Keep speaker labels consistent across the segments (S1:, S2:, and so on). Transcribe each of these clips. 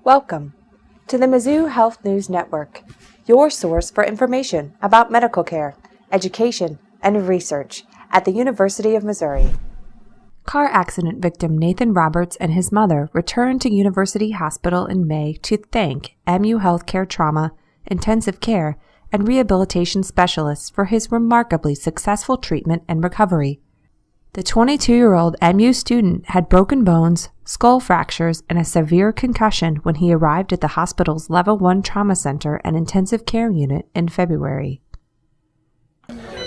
S1: Welcome to the Mizzou Health News Network, your source for information about medical care, education, and research at the University of Missouri. Car accident victim Nathan Roberts and his mother returned to University Hospital in May to thank MU Healthcare Trauma, Intensive Care, and Rehabilitation Specialists for his remarkably successful treatment and recovery. The 22-year-old MU student had broken bones, skull fractures, and a severe concussion when he arrived at the hospital's Level 1 Trauma Center and Intensive Care Unit in February.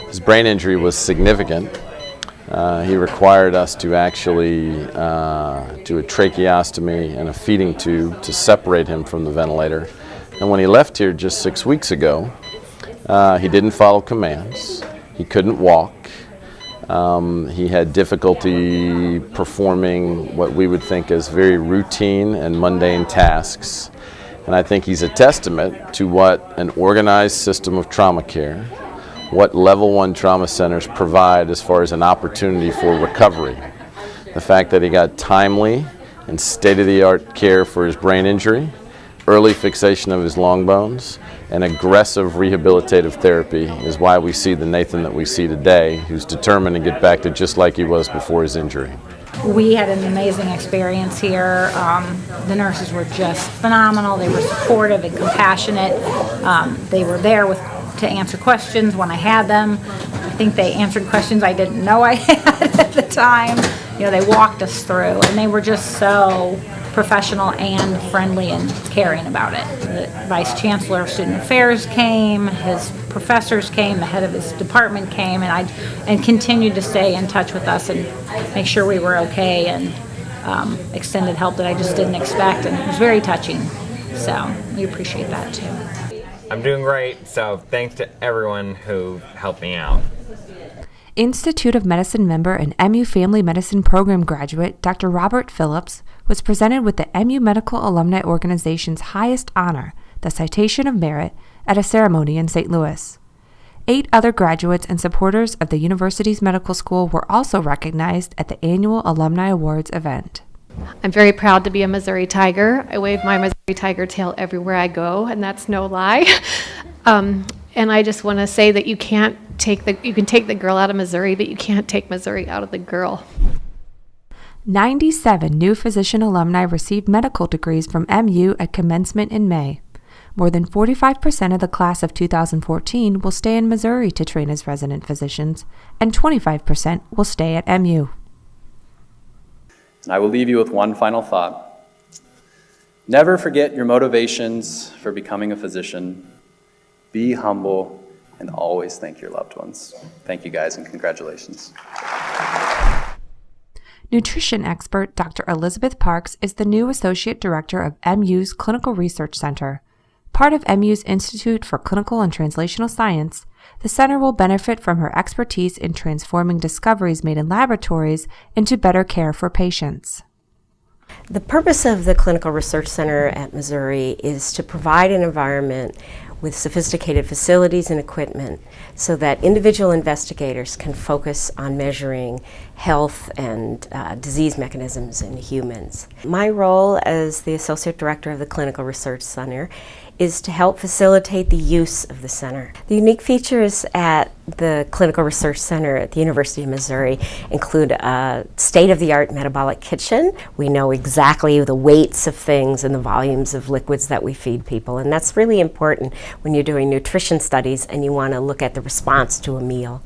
S2: His brain injury was significant. He required us to actually do a tracheostomy and a feeding tube to separate him from the ventilator. And when he left here just 6 weeks ago, he didn't follow commands. He couldn't walk. He had difficulty performing what we would think as very routine and mundane tasks. And I think he's a testament to what an organized system of trauma care, what Level 1 trauma centers provide as far as an opportunity for recovery. The fact that he got timely and state-of-the-art care for his brain injury, early fixation of his long bones, and aggressive rehabilitative therapy is why we see the Nathan that we see today, who's determined to get back to just like he was before his injury.
S3: We had an amazing experience here. The nurses were just phenomenal. They were supportive and compassionate. They were there to answer questions when I had them. I think they answered questions I didn't know I had at the time. You know, they walked us through, and they were just so professional and friendly and caring about it. The Vice Chancellor of Student Affairs came, his professors came, the head of his department came, and continued to stay in touch with us and make sure we were okay, and extended help that I just didn't expect, and it was very touching. So we appreciate that too.
S4: I'm doing great, so thanks to everyone who helped me out.
S1: Institute of Medicine member and MU Family Medicine Program graduate Dr. Robert Phillips was presented with the MU Medical Alumni Organization's highest honor, the Citation of Merit, at a ceremony in St. Louis. 8 other graduates and supporters of the university's medical school were also recognized at the annual Alumni Awards event.
S5: I'm very proud to be a Missouri Tiger. I wave my Missouri Tiger tail everywhere I go, and that's no lie. And I just want to say that you can take the girl out of Missouri, but you can't take Missouri out of the girl.
S1: 97 new physician alumni received medical degrees from MU at commencement in May. More than 45% of the class of 2014 will stay in Missouri to train as resident physicians, and 25% will stay at MU.
S6: I will leave you with one final thought. Never forget your motivations for becoming a physician. Be humble and always thank your loved ones. Thank you guys and congratulations.
S1: Nutrition expert Dr. Elizabeth Parks is the new Associate Director of MU's Clinical Research Center. Part of MU's Institute for Clinical and Translational Science, the center will benefit from her expertise in transforming discoveries made in laboratories into better care for patients.
S7: The purpose of the Clinical Research Center at Missouri is to provide an environment with sophisticated facilities and equipment so that individual investigators can focus on measuring health and disease mechanisms in humans. My role as the Associate Director of the Clinical Research Center is to help facilitate the use of the center. The unique features at the Clinical Research Center at the University of Missouri include a state-of-the-art metabolic kitchen. We know exactly the weights of things and the volumes of liquids that we feed people, and that's really important when you're doing nutrition studies and you want to look at the response to a meal.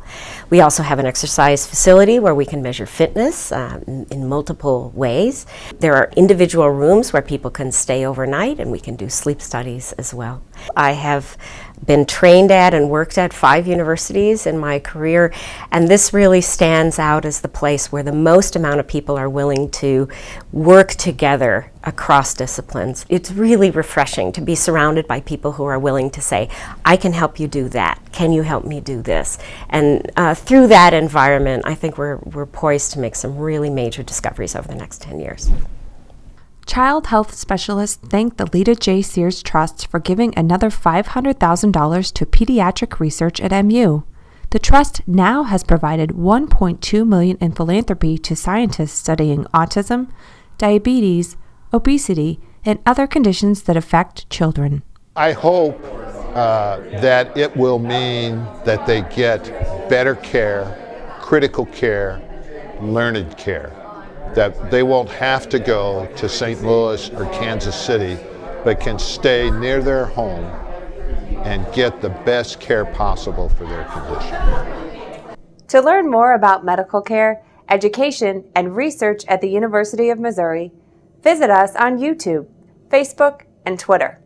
S7: We also have an exercise facility where we can measure fitness in multiple ways. There are individual rooms where people can stay overnight, and we can do sleep studies as well. I have been trained at and worked at 5 universities in my career, and this really stands out as the place where the most amount of people are willing to work together across disciplines. It's really refreshing to be surrounded by people who are willing to say, I can help you do that. Can you help me do this? And through that environment, I think we're poised to make some really major discoveries over the next 10 years.
S1: Child health specialists thank the Lita J. Sears Trust for giving another $500,000 to pediatric research at MU. The trust now has provided $1.2 million in philanthropy to scientists studying autism, diabetes, obesity, and other conditions that affect children.
S8: I hope that it will mean that they get better care, critical care, learned care, that they won't have to go to St. Louis or Kansas City, but can stay near their home and get the best care possible for their condition.
S1: To learn more about medical care, education, and research at the University of Missouri, visit us on YouTube, Facebook, and Twitter.